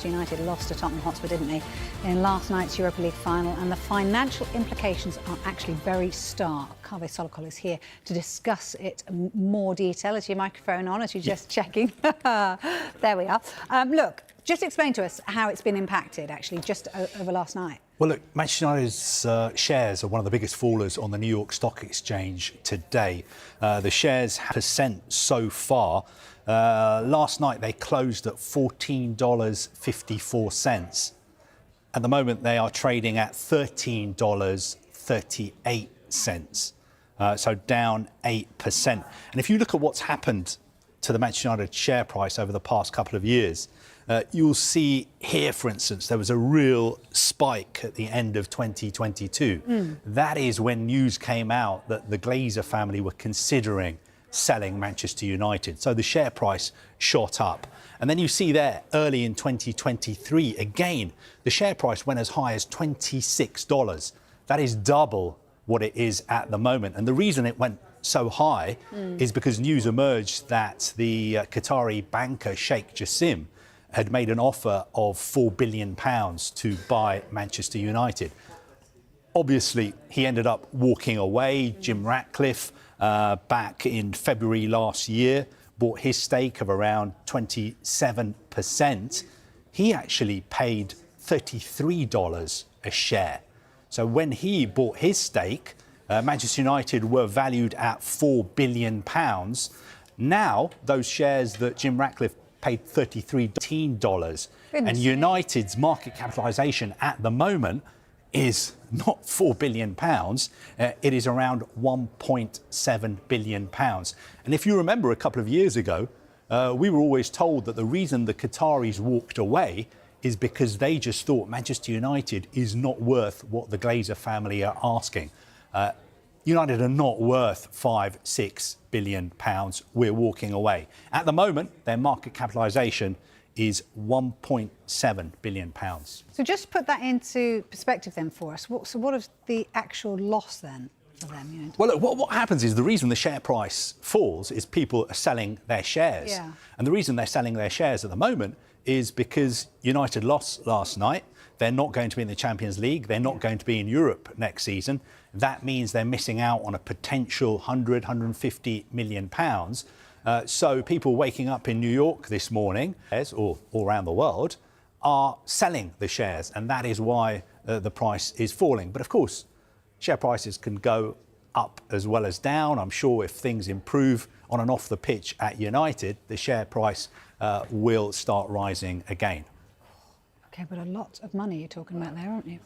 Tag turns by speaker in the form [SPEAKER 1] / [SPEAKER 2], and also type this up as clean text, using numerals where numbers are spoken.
[SPEAKER 1] United lost to Tottenham Hotspur, didn't they, in last night's Europa League final, and the financial implications are actually very stark. Kaveh Solokol is here to discuss it in more detail. Is your microphone on? As you're just checking? There we are. Look, just explain to us how it's been impacted, actually, just over last night.
[SPEAKER 2] Well, look, Manchester United's shares are one of the biggest fallers on the New York Stock Exchange today. The shares have percent so far. Last night they closed at $14.54. At the moment they are trading at $13.38, so down 8%. And if you look at what's happened to the Manchester United share price over the past couple of years, you'll see here, for instance, there was a real spike at the end of 2022. That is when news came out that the Glazer family were considering selling Manchester United. So the share price shot up. And then you see there, early in 2023, again, the share price went as high as $26. That is double what it is at the moment. And the reason it went so high is because news emerged that the Qatari banker Sheikh Jassim had made an offer of £4 billion to buy Manchester United. Obviously, he ended up walking away. Jim Ratcliffe, back in February last year, bought his stake of around 27%. He actually paid $33 a share. So when he bought his stake, Manchester United were valued at £4 billion. Now, those shares that Jim Ratcliffe paid $33, and United's market capitalisation at the moment is not £4 billion, it is around £1.7 billion. And if you remember a couple of years ago, we were always told that the reason the Qataris walked away is because they just thought Manchester United is not worth what the Glazer family are asking. United are not worth £5-6 billion. We're walking away. At the moment, their market capitalisation is £1.7 billion.
[SPEAKER 1] So just put that into perspective then for us. So what is the actual loss then for them? You know?
[SPEAKER 2] Well, look, what happens is the reason the share price falls is people are selling their shares.
[SPEAKER 1] Yeah.
[SPEAKER 2] And the reason they're selling their shares at the moment is because United lost last night. They're not going to be in the Champions League. They're not going to be in Europe next season. That means they're missing out on a potential £150 million. So people waking up in New York this morning, or all around the world, are selling the shares, and that is why the price is falling. But of course, share prices can go up as well as down. I'm sure if things improve on and off the pitch at United, the share price will start rising again.
[SPEAKER 1] OK, but a lot of money you're talking about there, aren't you?